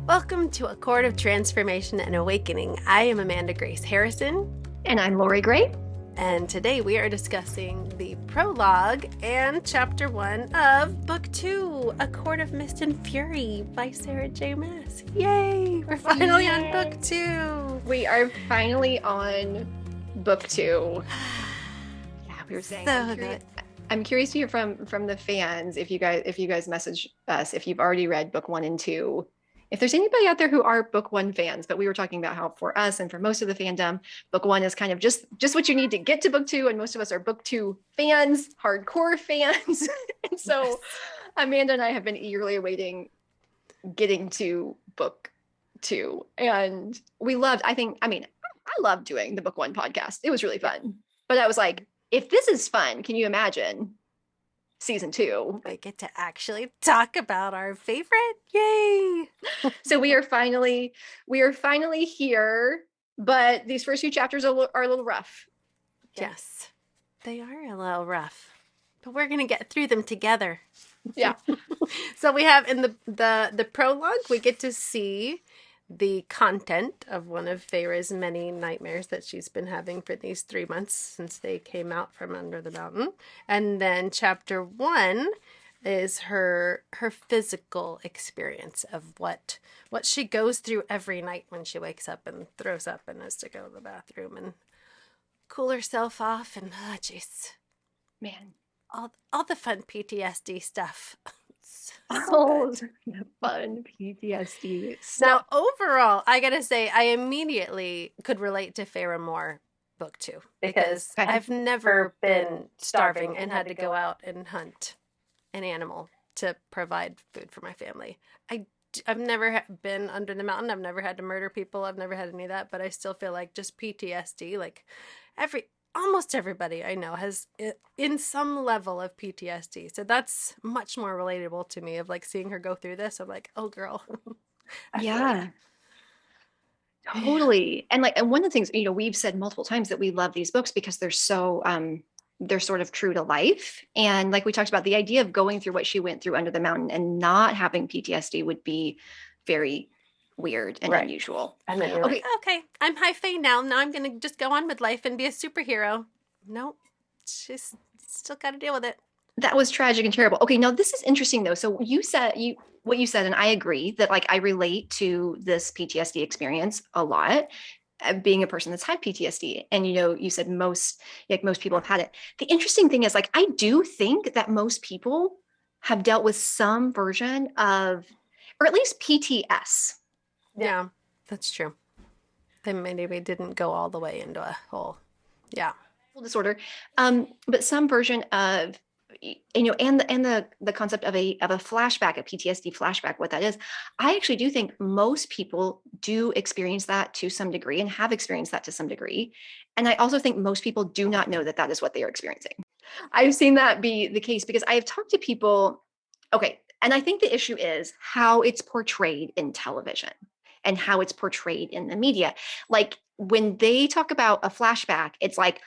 Welcome to A Court of Transformation and Awakening. I am Amanda Grace Harrison. And I'm Lorrie Gray. And today we are discussing the prologue and chapter 1 of book 2, A Court of Mist and Fury by Sarah J. Maas. Yay! We're finally on book 2. We are finally on book 2. Yeah, we were saying. So good. I'm curious to hear from the fans if you guys message us if you've already read book 1 and 2. If there's anybody out there who are book 1 fans, but we were talking about how for us and for most of the fandom, book 1 is kind of just what you need to get to book 2. And most of us are book 2 fans, hardcore fans. And so yes. Amanda and I have been eagerly awaiting getting to book 2. And we loved, I loved doing the book 1 podcast. It was really fun. But I was like, if this is fun, can you imagine season 2? We get to actually talk about our favorite. Yay! So we are finally here, but these first few chapters are a little rough. Yes, they are a little rough, but we're gonna get through them together. Yeah. So we have in the prologue, we get to see the content of one of Pharah's many nightmares that she's been having for these 3 months since they came out from under the mountain. And then chapter 1 is her physical experience of what she goes through every night when she wakes up and throws up and has to go to the bathroom and cool herself off. And oh jeez, man, all the fun PTSD stuff. The fun PTSD. Now, overall, I gotta say, I immediately could relate to Pharah more book 2 because I've never been starving and had to go out and hunt an animal to provide food for my family. I've never been under the mountain. I've never had to murder people. I've never had any of that, but I still feel like just PTSD, like almost everybody I know has in some level of PTSD. So that's much more relatable to me of like seeing her go through this. I'm like, oh girl. Yeah, totally. And one of the things, we've said multiple times that we love these books because they're so, they're sort of true to life. And like we talked about, the idea of going through what she went through under the mountain and not having PTSD would be very weird and unusual. And then you're like, okay, I'm high fae now. Now I'm going to just go on with life and be a superhero. Nope. She's still got to deal with it. That was tragic and terrible. Okay, now this is interesting though. So what you said, and I agree that like I relate to this PTSD experience a lot, being a person that's had PTSD. And you said most people have had it. The interesting thing is like I do think that most people have dealt with some version of, or at least PTS. Yeah, that's true. They maybe didn't go all the way into a whole, disorder, but some version of, and the concept of a flashback, a PTSD flashback, what that is. I actually do think most people do experience that to some degree and have experienced that to some degree. And I also think most people do not know that that is what they are experiencing. I've seen that be the case because I have talked to people. Okay. And I think the issue is how it's portrayed in television and how it's portrayed in the media. Like when they talk about a flashback, it's like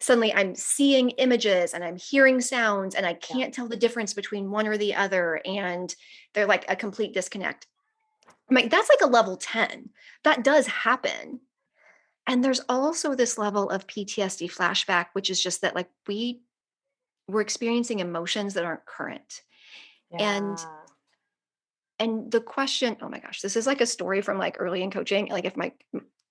suddenly I'm seeing images and I'm hearing sounds and I can't tell the difference between one or the other. And they're like a complete disconnect. I'm like, that's like a level 10. That does happen. And there's also this level of PTSD flashback, which is just that like we're experiencing emotions that aren't current. Yeah. And the question, oh my gosh, this is like a story from like early in coaching. Like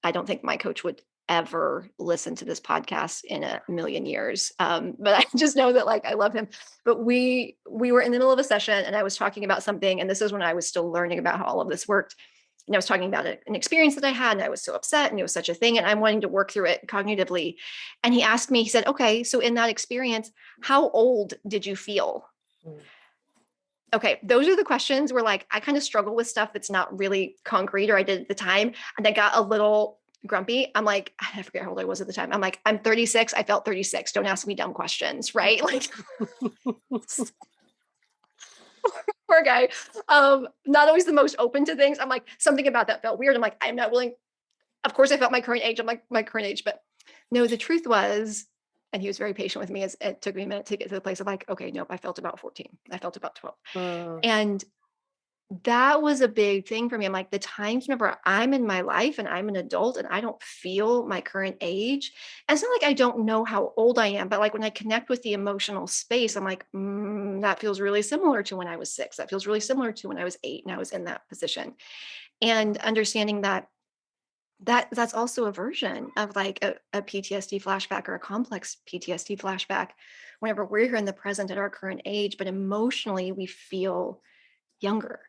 I don't think my coach would ever listen to this podcast in a million years. But I just know that like, I love him, but we were in the middle of a session and I was talking about something. And this is when I was still learning about how all of this worked. And I was talking about an experience that I had and I was so upset and it was such a thing. And I'm wanting to work through it cognitively. And he asked me, he said, okay, so in that experience, how old did you feel? Okay, those are the questions where like, I kind of struggle with stuff that's not really concrete or I did at the time. And I got a little grumpy. I'm like, I forget how old I was at the time. I'm like, I'm 36. I felt 36. Don't ask me dumb questions, right? Like, poor guy. Not always the most open to things. I'm like, something about that felt weird. I'm like, I'm not willing. Of course I felt my current age. I'm like, my current age, but no, the truth was, and he was very patient with me as it took me a minute to get to the place of like, okay, nope, I felt about 14. I felt about 12. And that was a big thing for me. I'm like, the times whenever I'm in my life and I'm an adult and I don't feel my current age, and it's not like I don't know how old I am, but like when I connect with the emotional space, I'm like, that feels really similar to when I was 6. That feels really similar to when I was 8 and I was in that position. And understanding that that's also a version of like a PTSD flashback or a complex PTSD flashback whenever we're here in the present at our current age, but emotionally we feel younger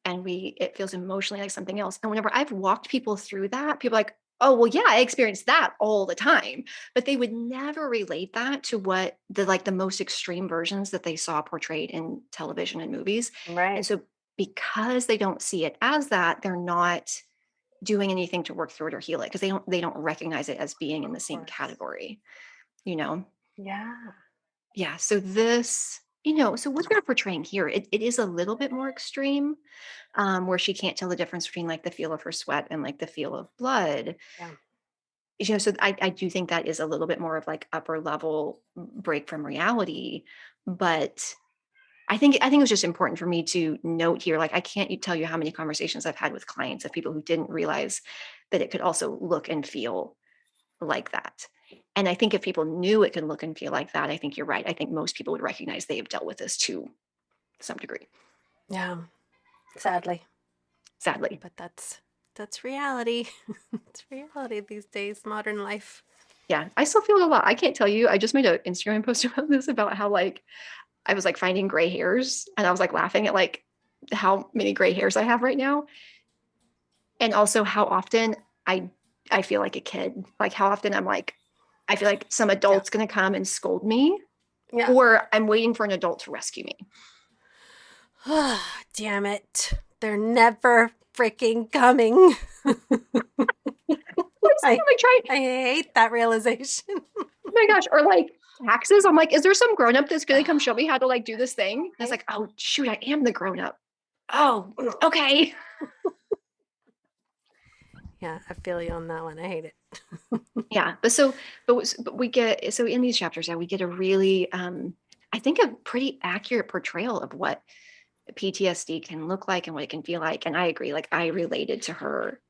and it feels emotionally like something else. And whenever I've walked people through that, people are like, oh, well, yeah, I experience that all the time. But they would never relate that to what the most extreme versions that they saw portrayed in television and movies. Right. And so because they don't see it as that, they're not doing anything to work through it or heal it because they don't recognize it as being in the same category, you know? Yeah. Yeah. So this, so what they're portraying here, it is a little bit more extreme, where she can't tell the difference between like the feel of her sweat and like the feel of blood. Yeah. So I do think that is a little bit more of like upper level break from reality. But I think it was just important for me to note here, like I can't tell you how many conversations I've had with clients of people who didn't realize that it could also look and feel like that. And I think if people knew it could look and feel like that, I think you're right. I think most people would recognize they have dealt with this to some degree. Yeah. Sadly. Sadly. But that's reality. It's reality these days, modern life. Yeah, I still feel it a lot. I can't tell you. I just made an Instagram post about this, about how like I was like finding gray hairs and I was like laughing at like how many gray hairs I have right now. And also how often I I feel like a kid. Like how often I'm like, I feel like some adult's gonna come and scold me, Yeah. or I'm waiting for an adult to rescue me. Damn it. They're never freaking coming. I, I'm like trying, I hate that realization. oh my gosh, or like taxes. I'm like, is there some grown up that's gonna come show me how to like do this thing? And it's like, oh shoot, I am the grown up. Oh, okay. Yeah, I feel you on that one. I hate it. Yeah, but we get, so in these chapters, yeah, we get a really I think a pretty accurate portrayal of what PTSD can look like and what it can feel like. And I agree, like I related to her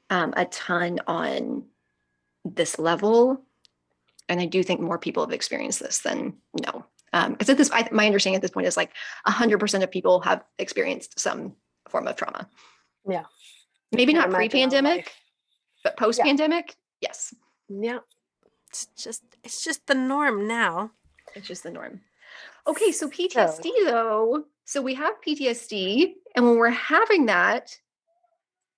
a ton on this level. And I do think more people have experienced this than no. Because at this, my understanding at this point is like 100% of people have experienced some form of trauma. Yeah. Maybe Can't not imagine our pre-pandemic, life. but post-pandemic, yes. Yeah. It's just the norm now. It's just the norm. Okay, so So PTSD though. So we have PTSD, and when we're having that,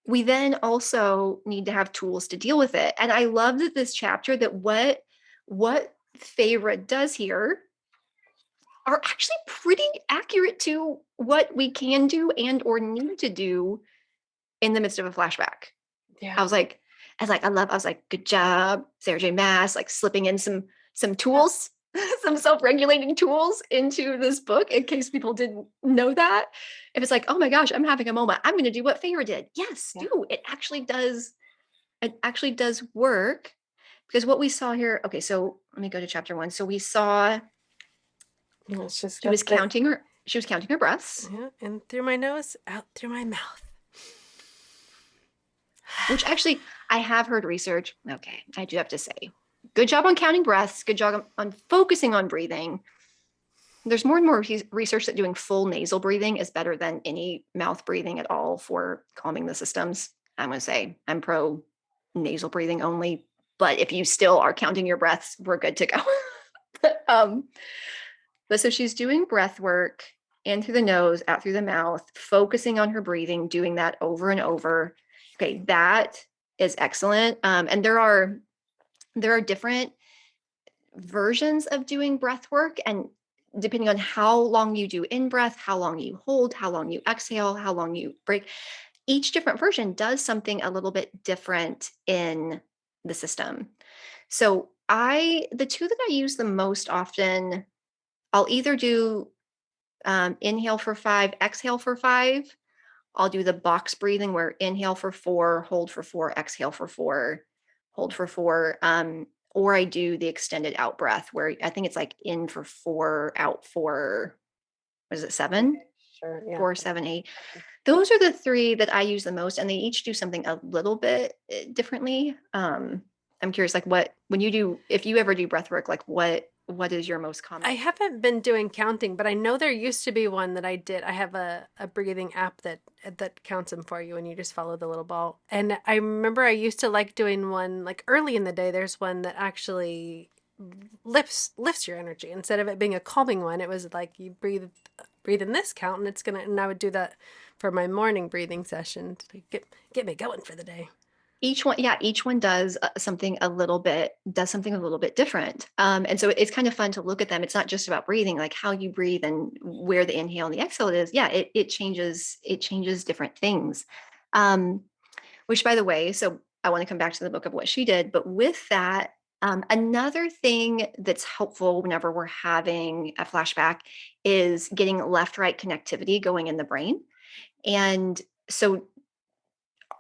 we then also need to have tools to deal with it. And I love that this chapter, that what Pharah does here are actually pretty accurate to what we can do and or need to do in the midst of a flashback. yeah. I was like, I was like, good job, Sarah J. Maas, like slipping in some tools, some self-regulating tools into this book in case people didn't know that. If it's like, oh my gosh, I'm having a moment, I'm going to do what Pharah did. Yes, do. It actually does. It actually does work, because what we saw here. Okay, so let me go to chapter 1. So we saw Let's just she was counting her. She was counting her breaths. Yeah, in through my nose, out through my mouth. Which actually, I have heard research. Okay, I do have to say, good job on counting breaths. Good job on focusing on breathing. There's more and more research that doing full nasal breathing is better than any mouth breathing at all for calming the systems. I'm going to say I'm pro nasal breathing only, but if you still are counting your breaths, we're good to go. But so she's doing breath work in through the nose, out through the mouth, focusing on her breathing, doing that over and over. Okay, that is excellent. And there are different versions of doing breath work, and depending on how long you do in breath, how long you hold, how long you exhale, how long you break, each different version does something a little bit different in the system. So the two that I use the most often, I'll either do inhale for 5, exhale for 5. I'll do the box breathing where inhale for 4, hold for 4, exhale for 4, hold for 4. Or I do the extended out breath where I think it's like in for 4, out for, what is it, 7? sure. Yeah. 4, 7, 8. Those are the 3 that I use the most, and they each do something a little bit differently. I'm curious, like if you ever do breath work, like what is your most common? I haven't been doing counting, but I know there used to be one that I did. I have a breathing app that counts them for you, and you just follow the little ball. And I remember I used to like doing one like early in the day. There's one that actually lifts your energy instead of it being a calming one. It was like you breathe in this count, and it's gonna. And I would do that for my morning breathing session to get me going for the day. Each one does something a little bit different. And so it's kind of fun to look at them. It's not just about breathing, like how you breathe and where the inhale and the exhale is. Yeah, it changes different things. Which, by the way, so I want to come back to the book of what she did, but with that, another thing that's helpful whenever we're having a flashback is getting left-right connectivity going in the brain. And so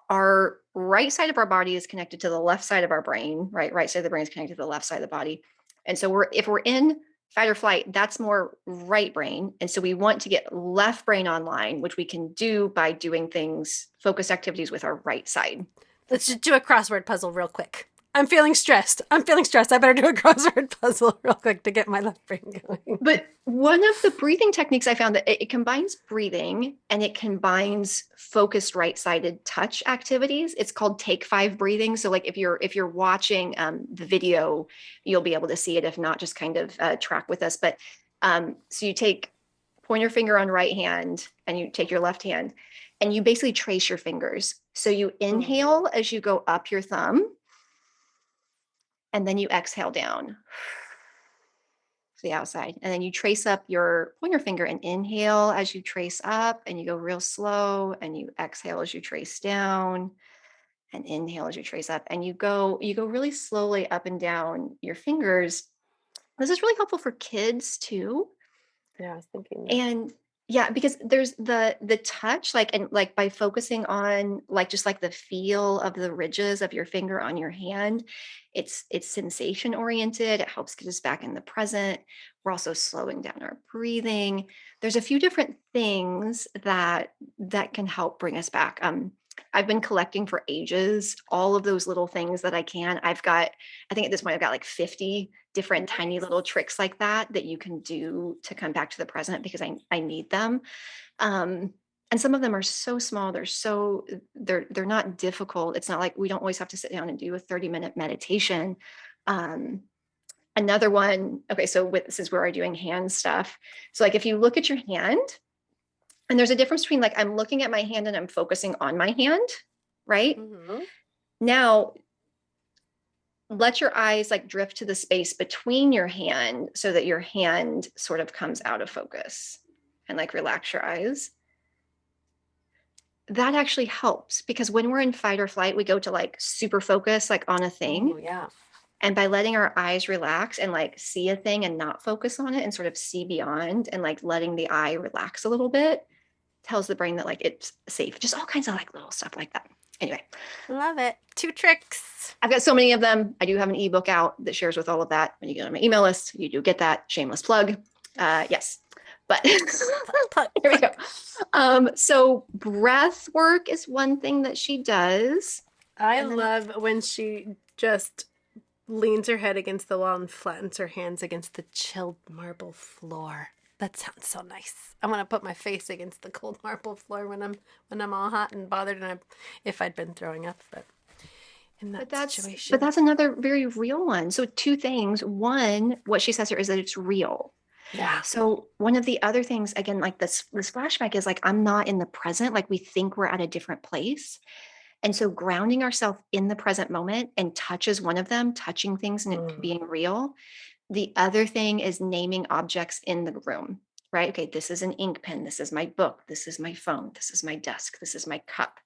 our right side of our body is connected to the left side of our brain, right? Right side of the brain is connected to the left side of the body. And so if we're in fight or flight, that's more right brain. And so we want to get left brain online, which we can do by doing things, focused activities with our right side. Let's just do a crossword puzzle real quick. I'm feeling stressed. I better do a crossword puzzle real quick to get my left brain going. But one of the breathing techniques I found that it combines breathing and it combines focused right-sided touch activities. It's called Take 5 breathing. So like if you're watching the video, you'll be able to see it. If not, just kind of track with us. But so you take pointer finger on right hand and you take your left hand and you basically trace your fingers. So you inhale as you go up your thumb. And then you exhale down to the outside. And then you trace up your pointer finger and inhale as you trace up, and you go real slow, and you exhale as you trace down, and inhale as you trace up. And you go really slowly up and down your fingers. This is really helpful for kids too. Yeah, I was thinking that. And yeah, because there's the touch, like by focusing on just like the feel of the ridges of your finger on your hand, it's sensation oriented. It helps get us back in the present. We're also slowing down our breathing. There's a few different things that can help bring us back. I've been collecting for ages all of those little things that I can. I think at this point I've got like 50 different tiny little tricks like that you can do to come back to the present because I need them. And some of them are so small. They're not difficult. It's not like we don't always have to sit down and do a 30-minute meditation. Another one. Okay. So since we're doing hand stuff. So like if you look at your hand, and there's a difference between like I'm looking at my hand and I'm focusing on my hand, right? Mm-hmm. Now, let your eyes like drift to the space between your hand so that your hand sort of comes out of focus, and like relax your eyes. That actually helps because when we're in fight or flight, we go to like super focus like on a thing. Oh, yeah. And by letting our eyes relax and like see a thing and not focus on it and sort of see beyond and like letting the eye relax a little bit, tells the brain that like it's safe. Just all kinds of like little stuff like that. Anyway. Love it. 2 tricks. I've got so many of them. I do have an ebook out that shares with all of that. When you get on my email list, you do get that. Shameless plug. Yes. But here we go. So breath work is one thing that she does. I love when she just leans her head against the wall and flattens her hands against the chilled marble floor. That sounds so nice. I want to put my face against the cold marble floor when I'm all hot and bothered, and if I'd been throwing up, but in that situation. But that's another very real one. So 2 things. One, what she says here is that it's real. Yeah. So one of the other things, again, like this flashback is like I'm not in the present. Like we think we're at a different place. And so grounding ourselves in the present moment, and touch is one of them, touching things and it being real. The other thing is naming objects in the room, right? Okay, this is an ink pen. This is my book. This is my phone. This is my desk. This is my cup.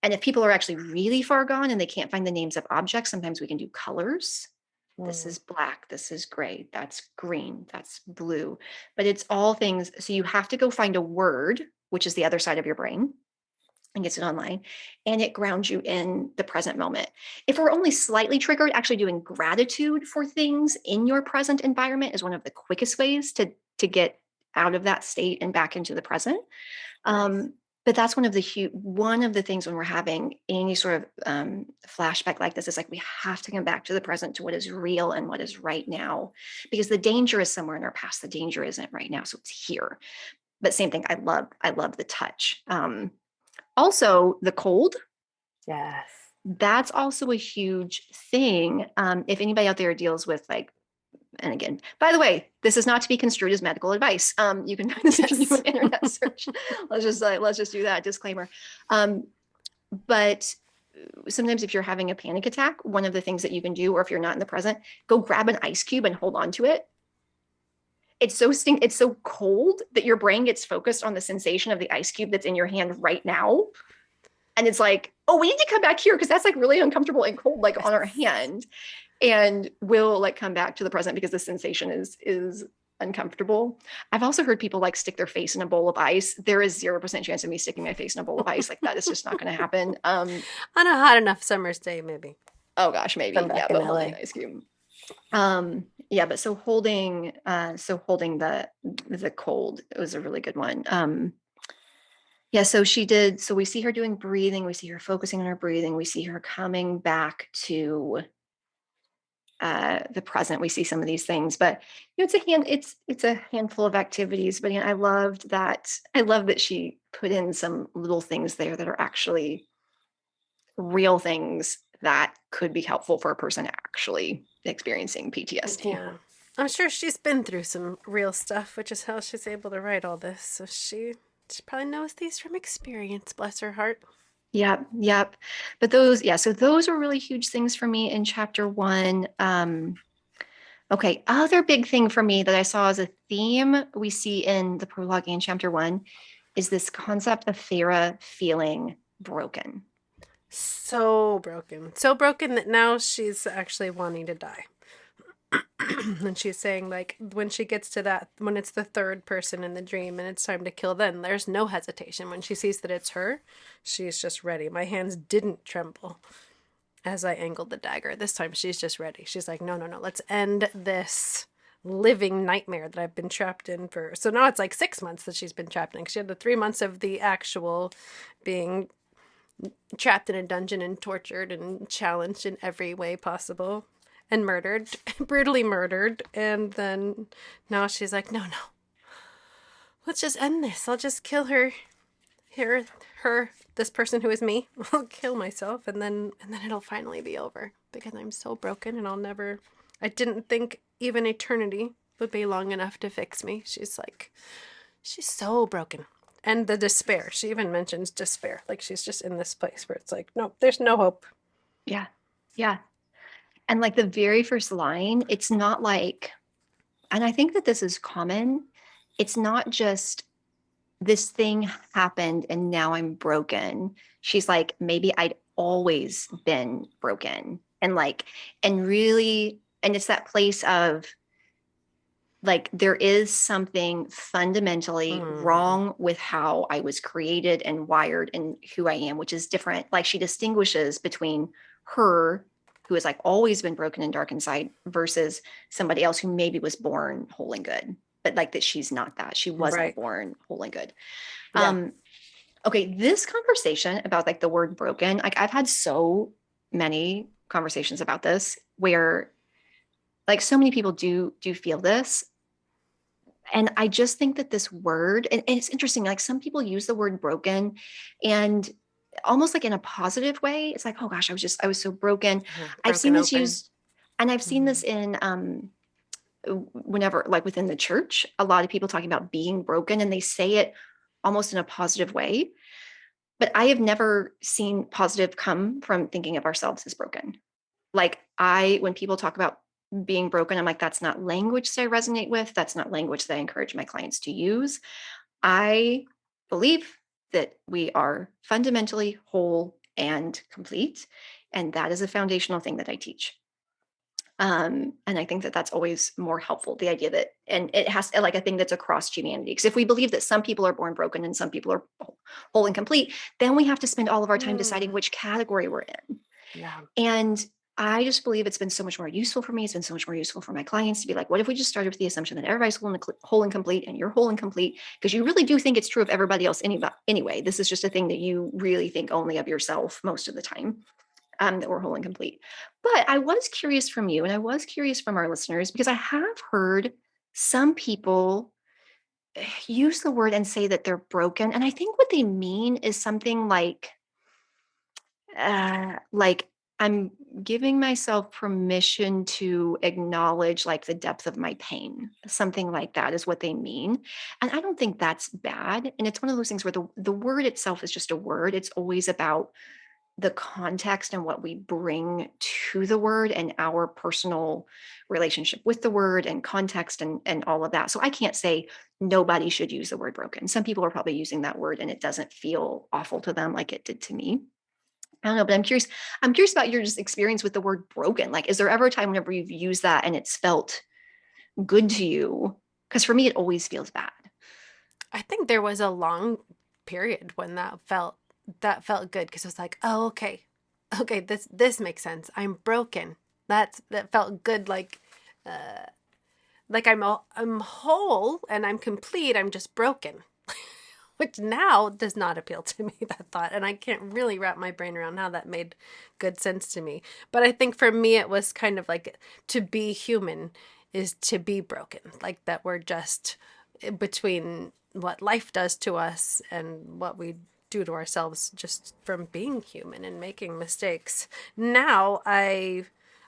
And if people are actually really far gone and they can't find the names of objects, sometimes we can do colors. This is black. This is gray. That's green. That's blue. But it's all things. So you have to go find a word, which is the other side of your brain, and gets it online, and it grounds you in the present moment. If we're only slightly triggered, actually doing gratitude for things in your present environment is one of the quickest ways to get out of that state and back into the present. Nice. But that's one of the things when we're having any sort of flashback like this is like, we have to come back to the present, to what is real and what is right now, because the danger is somewhere in our past. The danger isn't right now. So it's here. But same thing. I love the touch. Also the cold. Yes. That's also a huge thing. If anybody out there deals with like, and again, by the way, this is not to be construed as medical advice. You can find this if you do an internet search. Let's just do that disclaimer. But sometimes if you're having a panic attack, one of the things that you can do, or if you're not in the present, go grab an ice cube and hold on to it. It's so cold that your brain gets focused on the sensation of the ice cube that's in your hand right now. And it's like, oh, we need to come back here because that's like really uncomfortable and cold, like on our hand. And we'll like come back to the present because the sensation is uncomfortable. I've also heard people like stick their face in a bowl of ice. There is 0% chance of me sticking my face in a bowl of ice. Like that is just not going to happen. On a hot enough summer's day, maybe. Oh gosh, maybe. Yeah, but holding an ice cube. Yeah, but so holding the cold, it was a really good one. Yeah, so we see her doing breathing, we see her focusing on her breathing, we see her coming back to the present. We see some of these things, but you know, it's a handful of activities. But I love that she put in some little things there that are actually real things that could be helpful for a person actually experiencing PTSD. Yeah. I'm sure she's been through some real stuff, which is how she's able to write all this. So she probably knows these from experience, bless her heart. Yep. But so those were really huge things for me in chapter 1. Okay, other big thing for me that I saw as a theme we see in the prologue in chapter 1 is this concept of Pharah feeling broken. So broken that now she's actually wanting to die. And she's saying, like, when she gets to that, when it's the third person in the dream and it's time to kill, then there's no hesitation. When she sees that it's her, she's just ready. My hands didn't tremble as I angled the dagger. This time she's just ready. She's like, no, let's end this living nightmare that I've been trapped in for. So now it's like 6 months that she's been trapped in. She had the 3 months of the actual being trapped in a dungeon and tortured and challenged in every way possible. And murdered, brutally murdered. And then now she's like, no. Let's just end this. I'll just kill her, this person who is me. I'll kill myself and then it'll finally be over. Because I'm so broken and I didn't think even eternity would be long enough to fix me. She's so broken. And the despair. She even mentions despair. Like she's just in this place where it's like, no, there's no hope. Yeah. And like the very first line, it's not like, and I think that this is common. It's not just this thing happened and now I'm broken. She's like, maybe I'd always been broken. And it's that place of like, there is something fundamentally wrong with how I was created and wired and who I am, which is different. Like she distinguishes between her, who has like always been broken and dark inside, versus somebody else who maybe was born whole and good, but like that she's not that. She wasn't born whole and good. Yeah. Okay, this conversation about like the word broken, like I've had so many conversations about this where like so many people do feel this. And I just think that this word, and it's interesting, like some people use the word broken and almost like in a positive way. It's like, oh gosh, I was so broken. I've seen this used, and I've seen this in whenever, like within the church, a lot of people talking about being broken and they say it almost in a positive way. But I have never seen positive come from thinking of ourselves as broken. Like when people talk about being broken, I'm like, that's not language that I resonate with. That's not language that I encourage my clients to use. I believe that we are fundamentally whole and complete. And that is a foundational thing that I teach. And I think that that's always more helpful. The idea that, and it has like a thing that's across humanity. Because if we believe that some people are born broken and some people are whole and complete, then we have to spend all of our time deciding which category we're in. Yeah. And I just believe it's been so much more useful for me. It's been so much more useful for my clients to be like, what if we just started with the assumption that everybody's whole and complete and you're whole and complete? Because you really do think it's true of everybody else anyway. This is just a thing that you really think only of yourself most of the time, that we're whole and complete. But I was curious from you, and I was curious from our listeners, because I have heard some people use the word and say that they're broken. And I think what they mean is something like I'm giving myself permission to acknowledge like the depth of my pain. Something like that is what they mean. And I don't think that's bad. And it's one of those things where the word itself is just a word. It's always about the context and what we bring to the word and our personal relationship with the word and context and all of that. So I can't say nobody should use the word broken. Some people are probably using that word and it doesn't feel awful to them like it did to me. I don't know, but I'm curious. I'm curious about your just experience with the word broken. Like, is there ever a time whenever you've used that and it's felt good to you? Because for me, it always feels bad. I think there was a long period when that felt good because it was like, oh, okay, this makes sense. I'm broken. That felt good, like I'm whole and I'm complete. I'm just broken, which now does not appeal to me, that thought, and I can't really wrap my brain around how that made good sense to me. But I think for me, it was kind of like to be human is to be broken, like that we're just between what life does to us and what we do to ourselves just from being human and making mistakes. Now I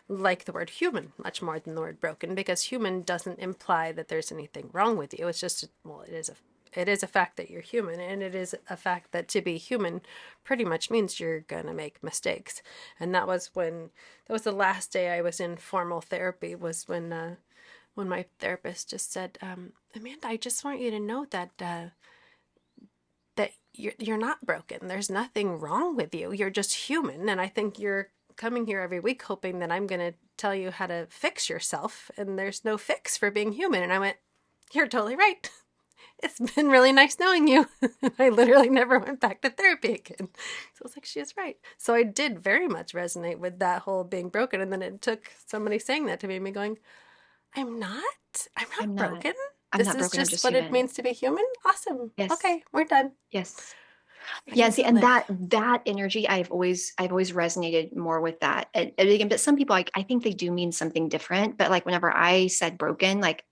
like the word human much more than the word broken because human doesn't imply that there's anything wrong with you. It's just, well, it is a fact that you're human, and it is a fact that to be human pretty much means you're gonna make mistakes. And that was the last day I was in formal therapy, was when my therapist just said, Amanda, I just want you to know that you're not broken. There's nothing wrong with you. You're just human. And I think you're coming here every week hoping that I'm going to tell you how to fix yourself. And there's no fix for being human. And I went, you're totally right. It's been really nice knowing you. I literally never went back to therapy again. So I was like, she is right. So I did very much resonate with that whole being broken. And then it took somebody saying that to me and me going, I'm not broken. I'm This not is broken. I'm just just what it human. means to be human. Awesome. Yes. Okay, we're done. Yes. Ready Yeah, to see, and live. that energy, I've always resonated more with that. And again, but some people, like, I think they do mean something different. But like whenever I said broken, like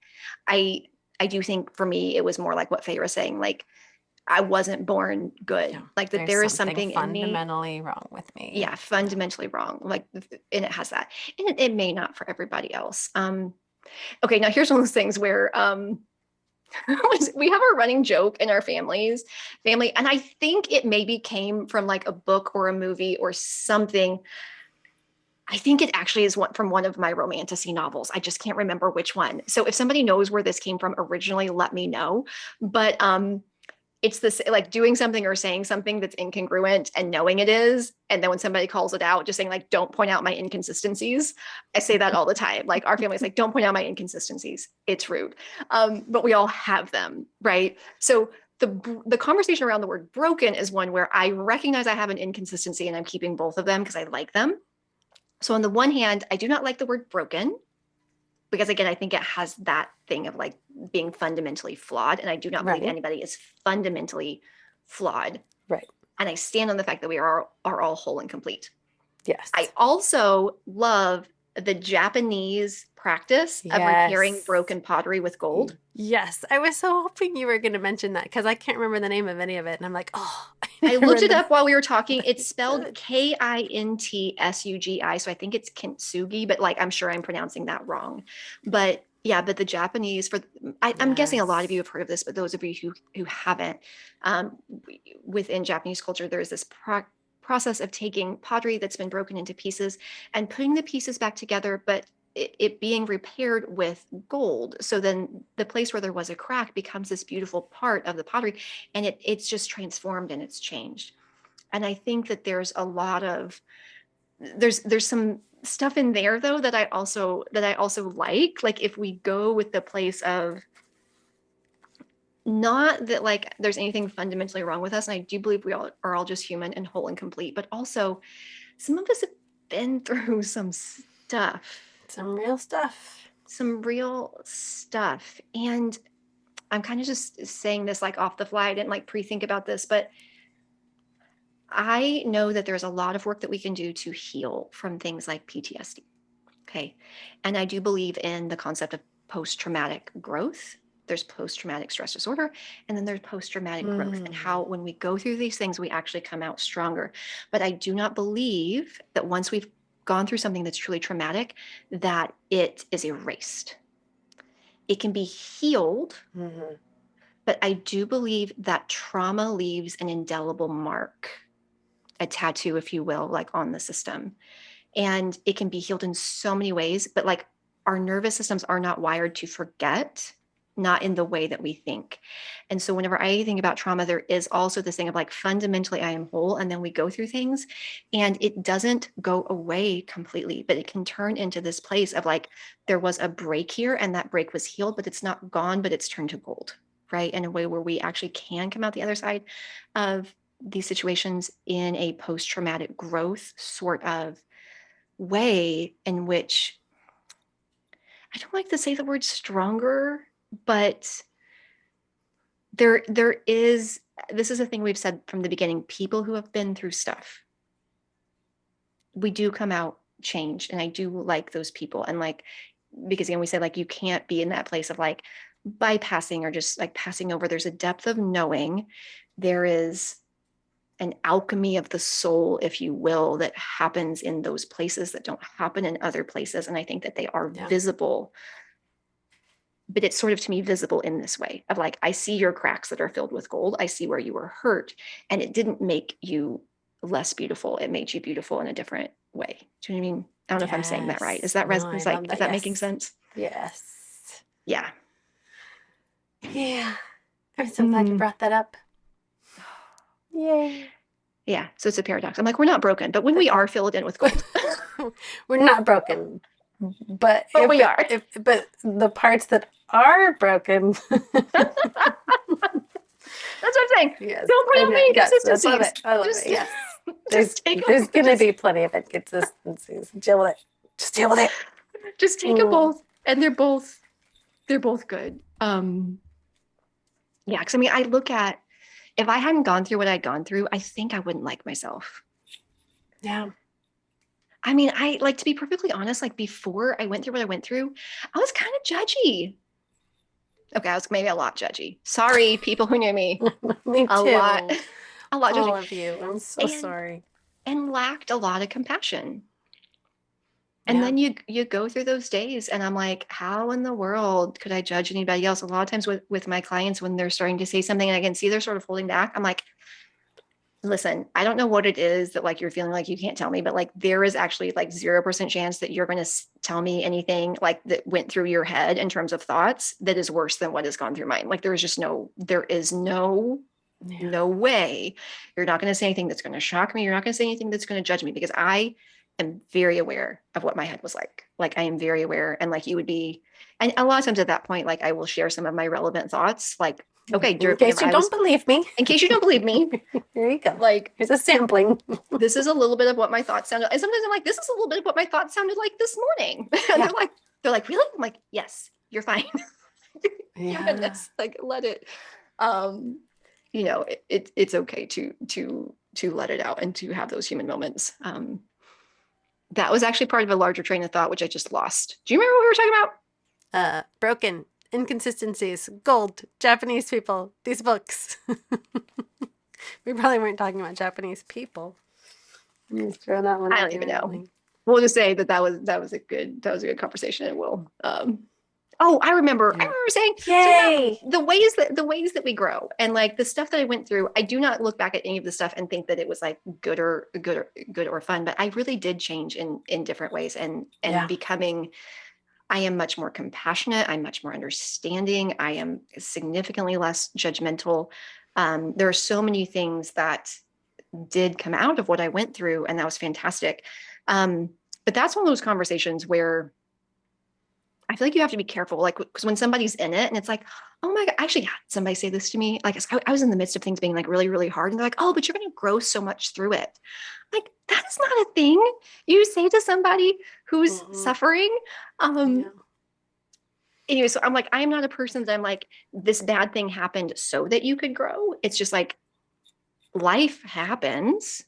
I I do think for me it was more like what Faye was saying, like I wasn't born good, Yeah, like that there's there is something something in me, fundamentally wrong with me. yeah, fundamentally wrong. Like, and it has that, and it may not for everybody else. Okay, now here's one of those things where we have a running joke in our family, and I think it maybe came from like a book or a movie or something. I think it actually is from one of my romantasy novels. I just can't remember which one. So if somebody knows where this came from originally, let me know. But it's this, like, doing something or saying something that's incongruent and knowing it is, and then when somebody calls it out, just saying like, don't point out my inconsistencies. I say that all the time. Like, our family's like, don't point out my inconsistencies, it's rude. But we all have them, right? So the conversation around the word broken is one where I recognize I have an inconsistency and I'm keeping both of them because I like them. So on the one hand, I do not like the word broken because, again, I think it has that thing of like being fundamentally flawed. And I do not believe Right. anybody is fundamentally flawed. Right. And I stand on the fact that we are all whole and complete. Yes. I also love the Japanese practice of repairing Yes. broken pottery with gold. Yes. I was so hoping you were going to mention that because I can't remember the name of any of it. And I'm like, oh, I never looked read it them. up while we were talking. It's spelled Good. Kintsugi. So I think it's Kintsugi, but like I'm sure I'm pronouncing that wrong. But yeah, but the Japanese, I'm guessing a lot of you Yes. have heard of this, but those of you who haven't, within Japanese culture, there's this process of taking pottery that's been broken into pieces and putting the pieces back together, but it being repaired with gold. So then the place where there was a crack becomes this beautiful part of the pottery, and it's just transformed and it's changed. And I think that there's a lot of there's some stuff in there though that I also like if we go with the place of not that like there's anything fundamentally wrong with us, and I do believe we all are all just human and whole and complete, but also some of us been through some stuff. Some real stuff. And I'm kind of just saying this like off the fly. I didn't like pre-think about this, but I know that there's a lot of work that we can do to heal from things like PTSD. Okay. And I do believe in the concept of post-traumatic growth. There's post-traumatic stress disorder, and then there's post-traumatic growth, and how when we go through these things, we actually come out stronger. But I do not believe that once we've gone through something that's truly traumatic, that it is erased. It can be healed, but I do believe that trauma leaves an indelible mark, a tattoo, if you will, like on the system. And it can be healed in so many ways, but like our nervous systems are not wired to forget, not in the way that we think. And so whenever I think about trauma, there is also this thing of like, fundamentally, I am whole. And then we go through things and it doesn't go away completely, but it can turn into this place of like, there was a break here and that break was healed, but it's not gone, but it's turned to gold, right? In a way where we actually can come out the other side of these situations in a post-traumatic growth sort of way, in which I don't like to say the word stronger, but there is, this is a thing we've said from the beginning, people who have been through stuff, we do come out changed. And I do like those people. And like, because again, we say like, you can't be in that place of like bypassing or just like passing over. There's a depth of knowing. There is an alchemy of the soul, if you will, that happens in those places that don't happen in other places. And I think that they are visible, but it's sort of to me visible in this way of like, I see your cracks that are filled with gold. I see where you were hurt, and it didn't make you less beautiful. It made you beautiful in a different way. Do you know what I mean? I don't know if I'm saying that right. Is that is that making sense? Yes. Yeah. Yeah. I'm so glad you brought that up. Yay. Yeah. So it's a paradox. I'm like, we're not broken, but when we are filled in with gold, we're not broken. But we are. But the parts that are broken. That's what I'm saying. Yes. Don't put on the inconsistencies. I love it. Yes. There's going to be plenty of inconsistencies. Deal with it. Just deal with it. Just take them both. And they're both good. Yeah. Cause I mean, I look at, if I hadn't gone through what I'd gone through, I think I wouldn't like myself. Yeah. I mean, I like, to be perfectly honest, like before I went through what I went through, I was kind of judgy. Okay, I was maybe a lot judgy. Sorry, people who knew me. Me too. A lot All judgy. of you. I'm so sorry. And lacked a lot of compassion. And then you go through those days and I'm like, how in the world could I judge anybody else? A lot of times with my clients, when they're starting to say something and I can see they're sort of holding back, I'm like, listen, I don't know what it is that like you're feeling like you can't tell me, but like there is actually like 0% chance that you're going to tell me anything like that went through your head in terms of thoughts that is worse than what has gone through mine. Like there is no way you're not going to say anything that's going to shock me. You're not going to say anything that's going to judge me, because I am very aware of what my head was like. Like I am very aware, and like you would be, and a lot of times at that point, like I will share some of my relevant thoughts, like, okay, in case you don't believe me. In case you don't believe me. There you go. Like, here's a sampling. This is a little bit of what my thoughts sounded. And sometimes I'm like, this is a little bit of what my thoughts sounded like this morning. And they're like, really? I'm like, yes, you're fine. Like, let it, you know, it's okay to let it out and to have those human moments. That was actually part of a larger train of thought, which I just lost. Do you remember what we were talking about? Broken. Inconsistencies, gold, Japanese people, these books. We probably weren't talking about Japanese people. Just throw that one. I don't even know. We'll just say that was a good conversation, and we'll. I remember saying, yay! So the ways that we grow, and like the stuff that I went through, I do not look back at any of the stuff and think that it was like good or fun, but I really did change in different ways, and becoming. I am much more compassionate. I'm much more understanding. I am significantly less judgmental. There are so many things that did come out of what I went through, and that was fantastic. But that's one of those conversations where I feel like you have to be careful, like, because when somebody's in it and it's like, oh my God, I actually had somebody say this to me. Like, I was in the midst of things being like really, really hard. And they're like, oh, but you're going to grow so much through it. Like, that is not a thing you say to somebody who's suffering. Anyway, so I'm like, I'm not a person that I'm like, this bad thing happened so that you could grow. It's just like life happens.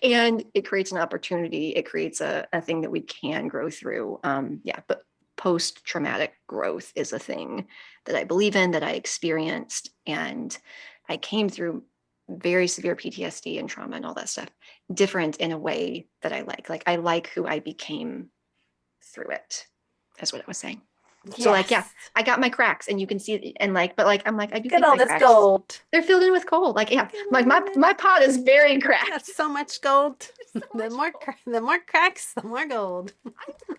And it creates an opportunity. It creates a thing that we can grow through. But post-traumatic growth is a thing that I believe in, that I experienced. And I came through very severe PTSD and trauma and all that stuff different in a way that I like. Like, I like who I became through it. That's what I was saying. Yes. So like, yeah, I got my cracks and you can see it. And like, but like, I'm like, I do get all this cracks. Gold. They're filled in with gold. Like, yeah, like my pot is very cracked. That's so much gold. So the more cracks, the more gold.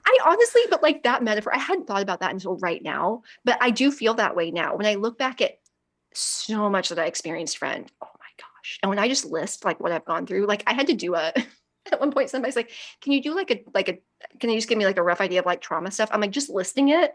I honestly, but like that metaphor, I hadn't thought about that until right now, but I do feel that way now. When I look back at so much that I experienced, friend, oh my gosh. And when I just list like what I've gone through, like I had to do at one point, somebody's like, can you do can you just give me like a rough idea of like trauma stuff? I'm like, just listing it.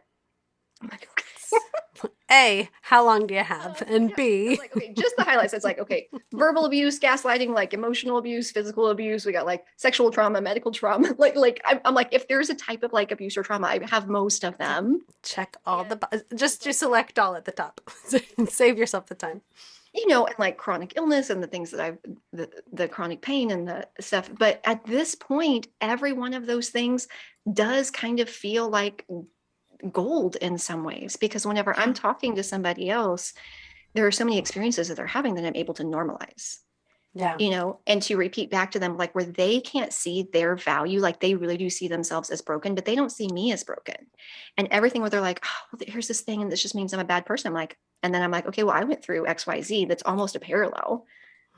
I'm like, okay. A, how long do you have? And B, like, okay, just the highlights. It's like, okay, verbal abuse, gaslighting, like emotional abuse, physical abuse. We got like sexual trauma, medical trauma. Like I'm like, if there's a type of like abuse or trauma, I have most of them. Check all just select all at the top. Save yourself the time. You know, and like chronic illness and the things that the chronic pain and the stuff. But at this point, every one of those things does kind of feel like gold in some ways, because whenever I'm talking to somebody else, there are so many experiences that they're having that I'm able to normalize. Yeah. You know, and to repeat back to them, like where they can't see their value, like they really do see themselves as broken, but they don't see me as broken. And everything where they're like, oh, here's this thing, and this just means I'm a bad person. I'm like, and then I'm like, okay, well, I went through XYZ. That's almost a parallel.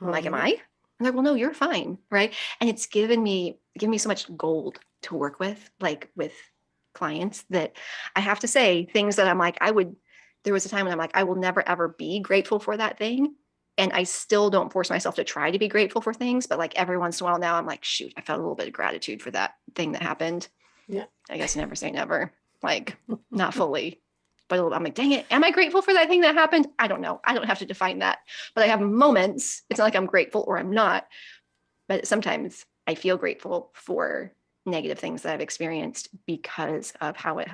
I'm like, am I? I'm like, well, no, you're fine. Right. And it's given me so much gold to work with, like with clients, that I have to say things that I'm like, there was a time when I'm like, I will never, ever be grateful for that thing. And I still don't force myself to try to be grateful for things. But like every once in a while now, I'm like, shoot, I felt a little bit of gratitude for that thing that happened. Yeah. I guess never say never, like not fully, but I'm like, dang it. Am I grateful for that thing that happened? I don't know. I don't have to define that, but I have moments. It's not like I'm grateful or I'm not, but sometimes I feel grateful for negative things that I've experienced because of how it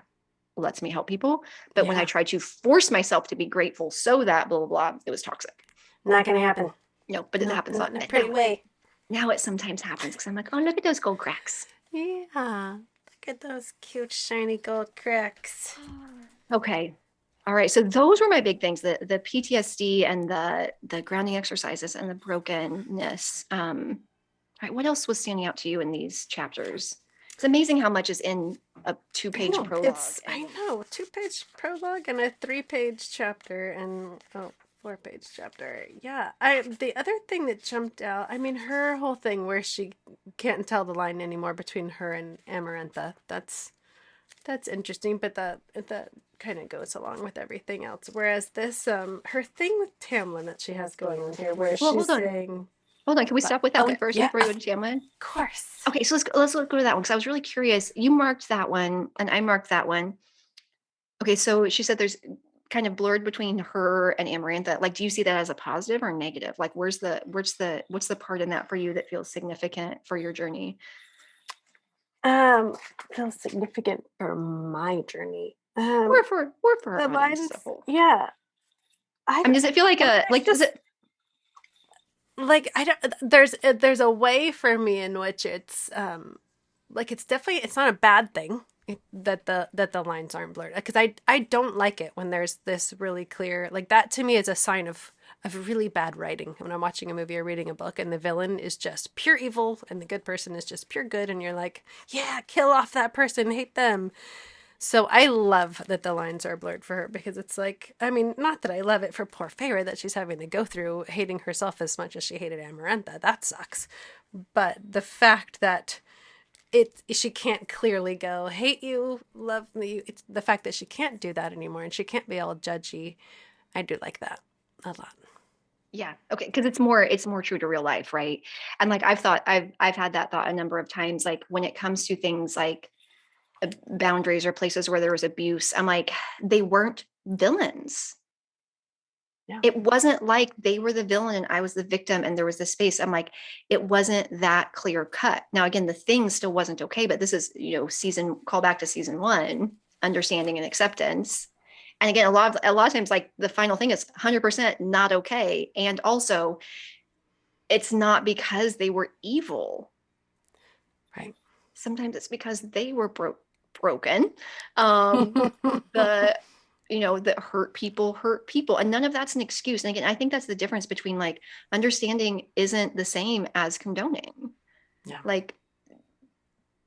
lets me help people. But when I try to force myself to be grateful so that blah, blah, blah, it was toxic. Not going to happen. No, but it happens. Not in a pretty way. Now it sometimes happens because I'm like, oh, look at those gold cracks. Yeah. Look at those cute, shiny gold cracks. Okay. All right. So those were my big things, the PTSD and the grounding exercises and the brokenness. All right, what else was standing out to you in these chapters? It's amazing how much is in a 2-page prologue. I know, 2-page prologue and a 3-page chapter and 4-page chapter. Yeah, the other thing that jumped out, I mean, her whole thing where she can't tell the line anymore between her and Amarantha. That's interesting, but that kind of goes along with everything else. Whereas this, her thing with Tamlin that she has going on here, where she's saying. Hold on, can we stop with that one first before we go to Tamlin? Of course. Okay, so let's go to that one because I was really curious. You marked that one and I marked that one. Okay, so she said there's kind of blurred between her and Amarantha. Like, do you see that as a positive or negative? Like, what's the part in that for you that feels significant for your journey? Feels significant for my journey. Or for our audience as a whole. Yeah. I mean, does it feel like does it? Like, I don't, there's a way for me in which it's like it's not a bad thing that the lines aren't blurred, because I don't like it when there's this really clear, like, that to me is a sign of really bad writing when I'm watching a movie or reading a book and the villain is just pure evil and the good person is just pure good, and you're like, yeah, kill off that person, hate them. So I love that the lines are blurred for her, because it's like, I mean, not that I love it for poor Pharah that she's having to go through hating herself as much as she hated Amarantha. That sucks. But the fact that she can't clearly go, hate you, love me. It's the fact that she can't do that anymore and she can't be all judgy. I do like that a lot. Yeah. Okay. Because it's more true to real life, right? And like I've had that thought a number of times, like when it comes to things like boundaries or places where there was abuse. I'm like, they weren't villains. Yeah. It wasn't like they were the villain and I was the victim and there was this space. I'm like, it wasn't that clear cut. Now, again, the thing still wasn't okay, but this is, call back to season 1, understanding and acceptance. And again, a lot of times, like the final thing is 100% not okay. And also, it's not because they were evil. Right. Sometimes it's because they were broken. That hurt people. And none of that's an excuse. And again, I think that's the difference between like understanding isn't the same as condoning. Yeah. Like,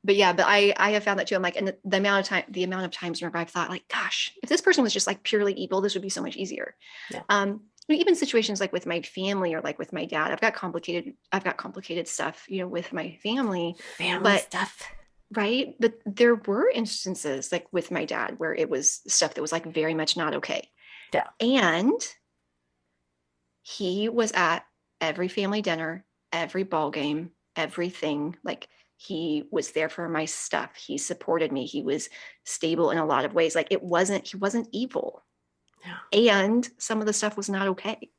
but I have found that too. I'm like, and the amount of times whenever I've thought like, gosh, if this person was just like purely evil, this would be so much easier. Yeah. Even situations like with my family or like with my dad, I've got complicated stuff, with my family stuff. Right. But there were instances like with my dad where it was stuff that was like very much not okay. Yeah. And he was at every family dinner, every ball game, everything. Like he was there for my stuff. He supported me. He was stable in a lot of ways. Like he wasn't evil. Yeah. And some of the stuff was not okay.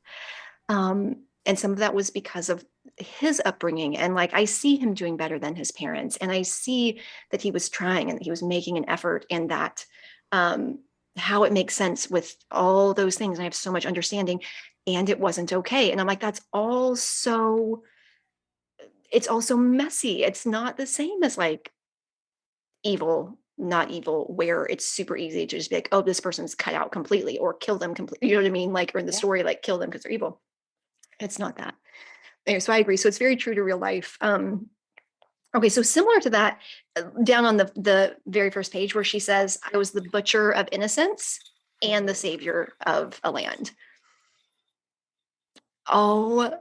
And some of that was because of his upbringing. And like, I see him doing better than his parents. And I see that he was trying and he was making an effort, and that how it makes sense with all those things. And I have so much understanding, and it wasn't okay. And I'm like, it's also messy. It's not the same as like evil, not evil, where it's super easy to just be like, oh, this person's cut out completely or kill them completely. You know what I mean? Like, or in the story, like kill them because they're evil. It's not that. Anyway, so I agree. So it's very true to real life. Okay, so similar to that, down on the very first page where she says, I was the butcher of innocence and the savior of a land. Oh,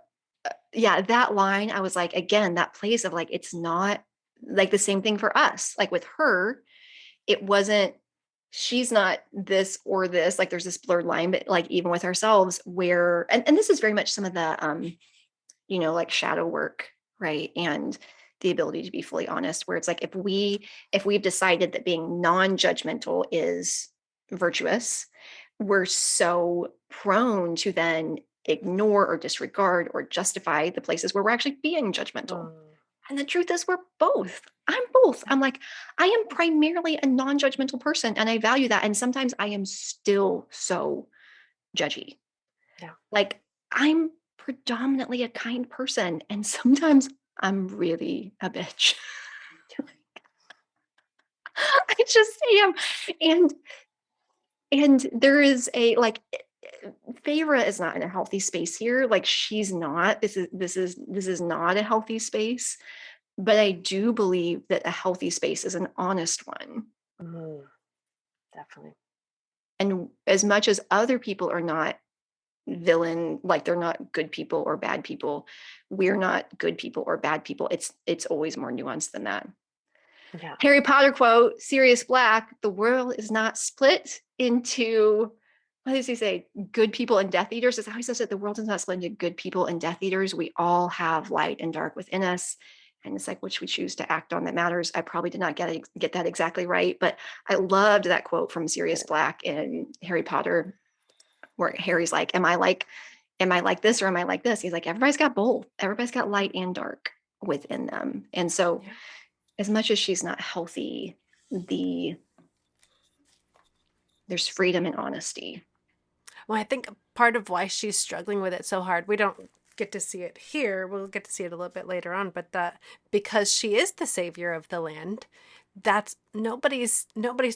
yeah, that line, I was like, again, that place of like, it's not like the same thing for us. Like with her, it wasn't, she's not this or this, like there's this blurred line, but like even with ourselves where, and this is very much some of the, like shadow work, right? And the ability to be fully honest, where it's like, if we've decided that being non-judgmental is virtuous, we're so prone to then ignore or disregard or justify the places where we're actually being judgmental. And the truth is we're both. I'm both. I'm like, I am primarily a non-judgmental person and I value that. And sometimes I am still so judgy. Yeah. Like I'm predominantly a kind person and sometimes I'm really a bitch. I just am. And there is a like Pharah is not in a healthy space here. Like she's not. This is not a healthy space. But I do believe that a healthy space is an honest one. Definitely. And as much as other people are not villain, like they're not good people or bad people, we're not good people or bad people. It's always more nuanced than that. Yeah. Harry Potter quote, Sirius Black, the world is not split into, what does he say? Good people and Death Eaters. Is how he says it. The world is not split into good people and Death Eaters. We all have light and dark within us. And it's like which we choose to act on that matters. I probably did not get that exactly right, but I loved that quote from Sirius Black in Harry Potter, where Harry's like, am I like this or am I like this? He's like, everybody's got both. Everybody's got light and dark within them. And so as much as she's not healthy, there's freedom and honesty. Well, I think part of why she's struggling with it so hard, we don't get to see it here. We'll get to see it a little bit later on, but that because she is the savior of the land, that's nobody's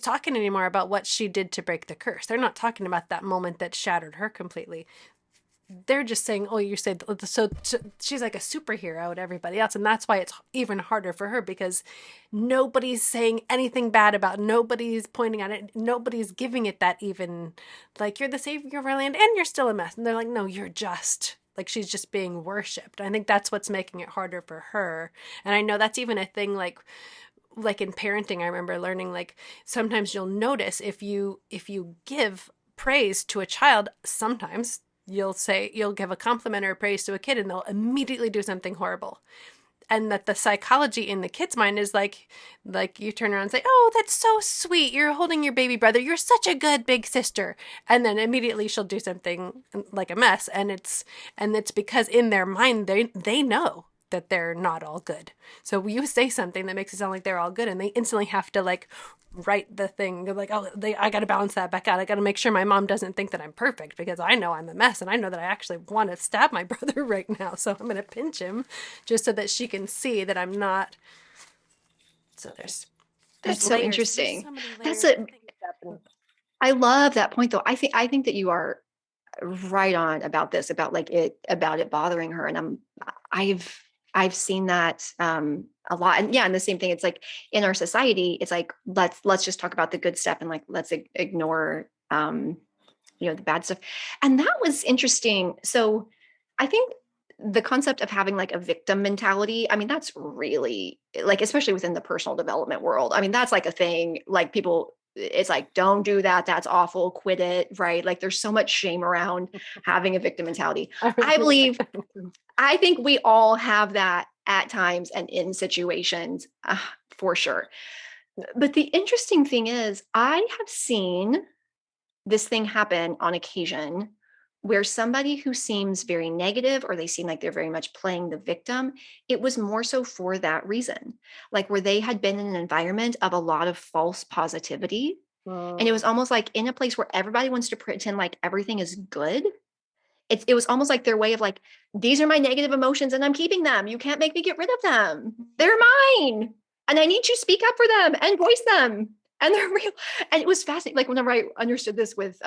talking anymore about what she did to break the curse. They're not talking about that moment that shattered her completely. They're just saying, oh, you said so she's like a superhero to everybody else. And that's why it's even harder for her, because nobody's saying anything bad about it. Nobody's pointing at it. Nobody's giving it that even like, you're the savior of our land and you're still a mess. And they're like, no, you're just like, she's just being worshipped. I think that's what's making it harder for her. And I know that's even a thing like in parenting, I remember learning, like sometimes you'll notice if you give praise to a child, sometimes you'll give a compliment or praise to a kid and they'll immediately do something horrible. and that the psychology in the kid's mind is like you turn around and say, oh, that's so sweet, you're holding your baby brother, you're such a good big sister, and then immediately she'll do something like a mess, and it's because in their mind they know that they're not all good. So you say something that makes it sound like they're all good, and they instantly have to like write the thing. They're like, oh, I got to balance that back out. I got to make sure my mom doesn't think that I'm perfect, because I know I'm a mess, and I know that I actually want to stab my brother right now. So I'm going to pinch him just so that she can see that I'm not. So there's That's so layers. interesting. So many That's layers. I love that point though. I think that you are right on about this, about it bothering her. And I've seen that a lot. And yeah, and the same thing, it's like in our society, it's like, let's just talk about the good stuff, and like, let's ignore, the bad stuff. And that was interesting. So I think the concept of having like a victim mentality, I mean, that's really like, especially within the personal development world. I mean, that's like a thing, like people, it's like, don't do that. That's awful. Quit it. Right. Like there's so much shame around having a victim mentality. I think we all have that at times and in situations, for sure. But the interesting thing is, I have seen this thing happen on occasion where somebody who seems very negative, or they seem like they're very much playing the victim, it was more so for that reason, like where they had been in an environment of a lot of false positivity. And it was almost like in a place where everybody wants to pretend like everything is good. It was almost like their way of like, these are my negative emotions and I'm keeping them. You can't make me get rid of them. They're mine. And I need you to speak up for them and voice them. And they're real. And it was fascinating. Like whenever I understood this with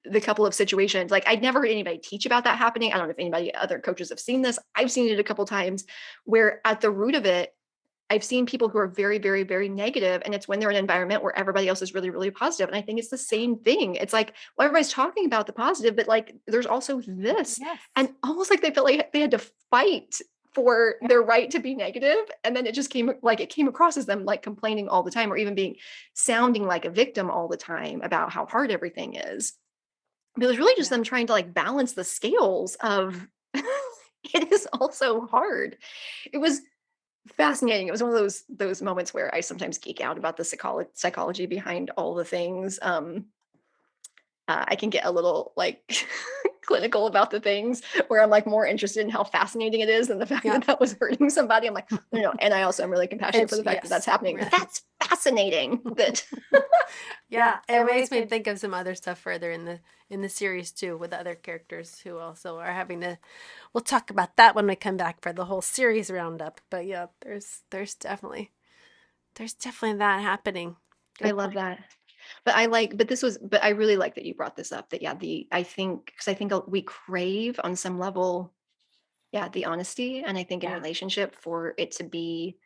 the couple of situations, like I'd never heard anybody teach about that happening. I don't know if anybody, other coaches have seen this. I've seen it a couple of times where at the root of it, I've seen people who are very, very, very negative, and it's when they're in an environment where everybody else is really, really positive. And I think it's the same thing. It's like, well, everybody's talking about the positive, but like, there's also this, Yes. and almost like they felt like they had to fight for their right to be negative. And then it just came across as them like complaining all the time, or even sounding like a victim all the time about how hard everything is. But it was really just them trying to like balance the scales of it is also hard. It was fascinating. It was one of those moments where I sometimes geek out about the psychology behind all the things. I can get a little like clinical about the things where I'm like more interested in how fascinating it is than the fact that was hurting somebody. I'm like, no. And I also am really compassionate for the fact that that's happening. But that's fascinating. That it makes me think of some other stuff further in the series too, with other characters who also are having to. We'll talk about that when we come back for the whole series roundup. But yeah, there's definitely that happening. I love that. But I really like that you brought this up, that I think we crave on some level, the honesty. And I think in a relationship, for it to be,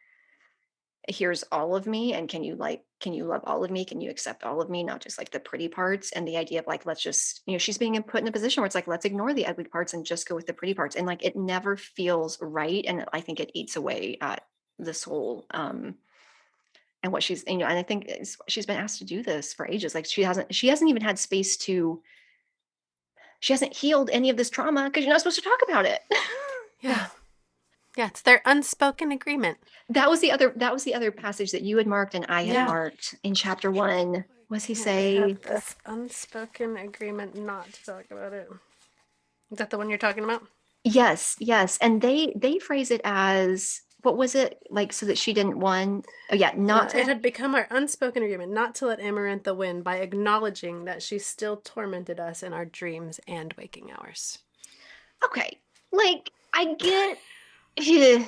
here's all of me, and can you love all of me? Can you accept all of me? Not just like the pretty parts. And the idea of like, let's just, she's being put in a position where it's like, let's ignore the ugly parts and just go with the pretty parts. And like, it never feels right. And I think it eats away at the soul. And what she's, and I think she's been asked to do this for ages. Like she hasn't even had space she hasn't healed any of this trauma, because you're not supposed to talk about it. Yeah, it's their unspoken agreement. That was the other passage that you had marked and I had marked in chapter 1. Was he say this unspoken agreement not to talk about it? Is that the one you're talking about? Yes. And they phrase it as, what was it like, so that she didn't want? Oh yeah, it had become our unspoken agreement not to let Amarantha win by acknowledging that she still tormented us in our dreams and waking hours. Okay, like I get. Please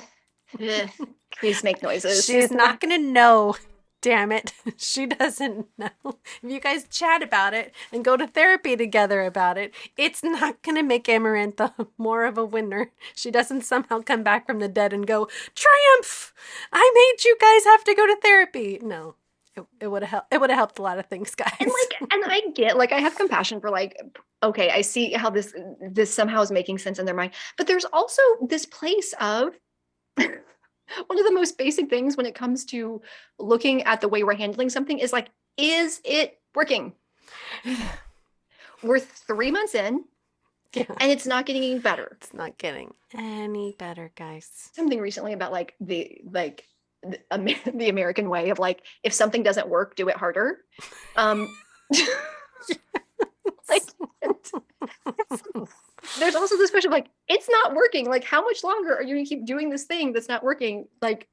make noises. She's not gonna know. Damn it. She doesn't know. If you guys chat about it and go to therapy together about it, it's not going to make Amarantha more of a winner. She doesn't somehow come back from the dead and go, triumph! I made you guys have to go to therapy. No. It would have helped a lot of things, guys. And I get, like, I have compassion for like, okay, I see how this somehow is making sense in their mind. But there's also this place of one of the most basic things when it comes to looking at the way we're handling something is like, is it working? We're 3 months in. And it's not getting any better. It's not getting any better, guys. Something recently about like the American way of like, if something doesn't work, do it harder. Like, there's also this question of like, it's not working. Like, how much longer are you gonna keep doing this thing that's not working? Like,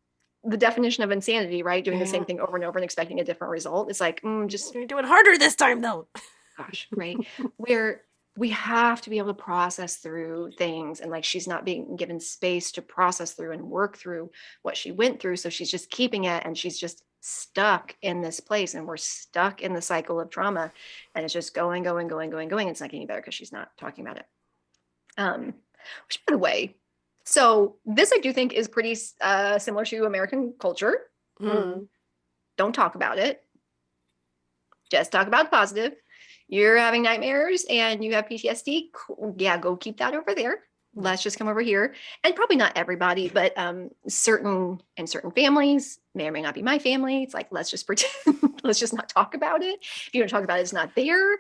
the definition of insanity, right? Doing the same thing over and over and expecting a different result. It's like, just do it harder this time, though. Gosh, right? Where we have to be able to process through things, and like she's not being given space to process through and work through what she went through, so she's just keeping it, and she's just stuck in this place, and we're stuck in the cycle of trauma, and it's just going. It's not getting better because she's not talking about it. Which, by the way, so this I do think is pretty similar to American culture. Don't talk about it. Just talk about the positive. You're having nightmares and you have PTSD. Cool. Yeah, go keep that over there. Let's just come over here. And probably not everybody, but certain families, may or may not be my family. It's like, let's just pretend, let's just not talk about it. If you don't talk about it, it's not there.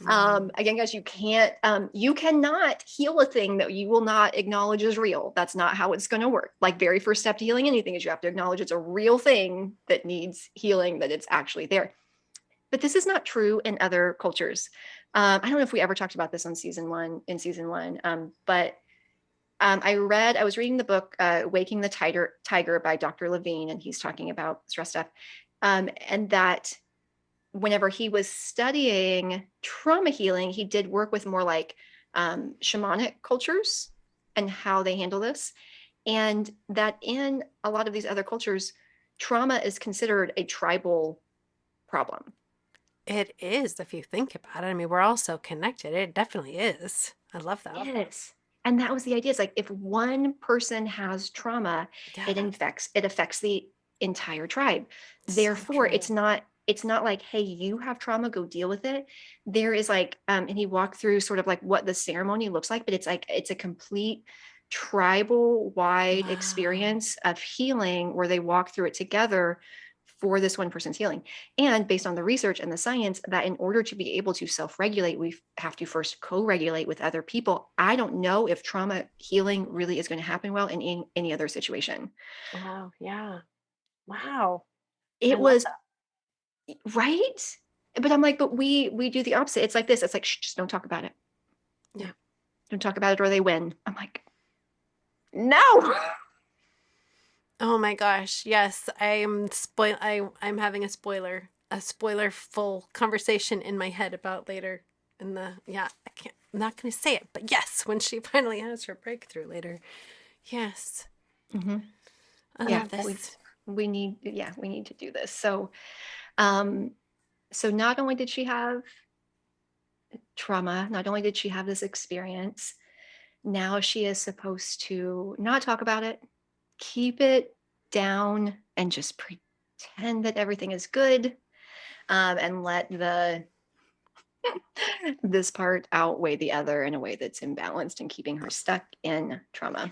Again, guys, you cannot heal a thing that you will not acknowledge as real. That's not how it's going to work. Like, very first step to healing anything is you have to acknowledge it's a real thing that needs healing, that it's actually there. But this is not true in other cultures. I don't know if we ever talked about this in season one, but I was reading the book, Waking the Tiger by Dr. Levine, and he's talking about stress stuff. And that whenever he was studying trauma healing, he did work with more like shamanic cultures and how they handle this. And that in a lot of these other cultures, trauma is considered a tribal problem. It is, if you think about it. I mean, we're all so connected. It definitely is. I love that. Yes. And that was the idea. It's like, if one person has trauma, it affects the entire tribe. Therefore, it's not like, hey, you have trauma, go deal with it. There is like, and he walked through sort of like what the ceremony looks like, but it's like, it's a complete tribal wide experience of healing where they walk through it together for this one person's healing. And based on the research and the science, that in order to be able to self-regulate, we have to first co-regulate with other people. I don't know if trauma healing really is going to happen well in any other situation. Wow. Yeah. Wow. It was right. But I'm like, but we do the opposite. It's like this. It's like, just don't talk about it. Yeah. Don't talk about it or they win. I'm like, no. Oh my gosh, yes, I'm having a spoiler full conversation in my head about later in the, I'm not going to say it, but yes, when she finally has her breakthrough later. Yes. Mm-hmm. I love this. We need to do this. So, so not only did she have trauma, not only did she have this experience, now she is supposed to not talk about it, keep it down, and just pretend that everything is good, and let this part outweigh the other in a way that's imbalanced and keeping her stuck in trauma.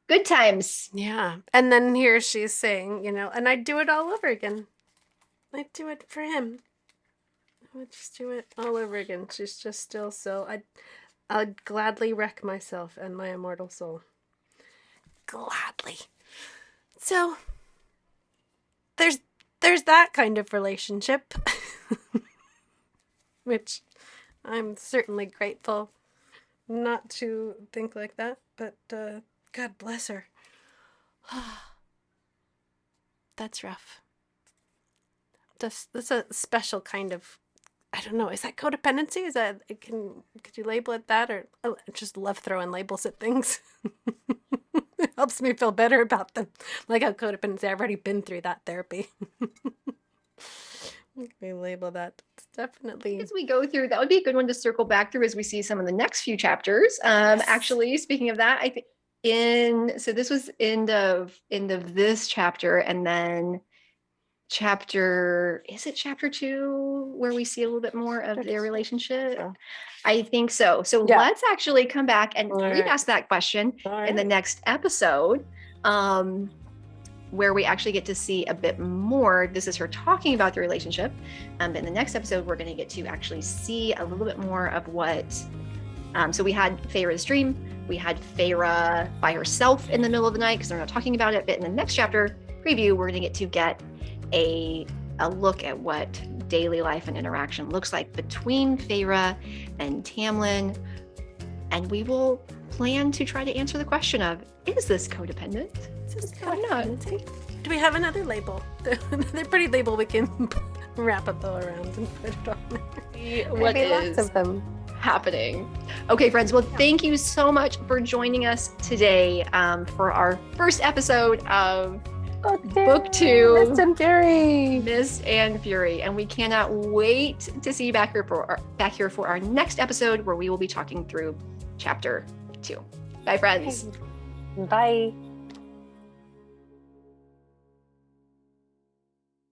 Good times. Yeah. And then here she's saying, and I'd do it all over again. I'd do it for him. I would just do it all over again. She's just still so, I'd gladly wreck myself and my immortal soul. Gladly. So there's that kind of relationship, which I'm certainly grateful not to think like that, but God bless her. That's rough. That's a special kind of, I don't know, is that codependency? Is that, could you label it that? Or I just love throwing labels at things. It helps me feel better about them. Like how codependency, I've already been through that therapy. We label that. It's definitely. As we go through, that would be a good one to circle back through as we see some of the next few chapters. Yes. Actually, speaking of that, I think so this was end of this chapter, and then chapter 2 where we see a little bit more of their relationship? I think so. So let's actually come back and re-ask that question in the next episode, where we actually get to see a bit more. This is her talking about the relationship. But in the next episode, we're going to get to actually see a little bit more of what So we had Pharah's dream. We had Pharah by herself in the middle of the night because they're not talking about it. But in the next chapter preview, we're going to get a look at what daily life and interaction looks like between Pharah and Tamlin. And we will plan to try to answer the question of, is this codependent? Or not? Do we have another label? Another pretty label we can wrap a bow around and put it on there. What Maybe is lots of them happening? Okay, friends. Well, thank you so much for joining us today for our first episode of Book 2, Mist and Fury. Mist and Fury, and we cannot wait to see you back here for our next episode, where we will be talking through Chapter 2. Bye, friends. Bye.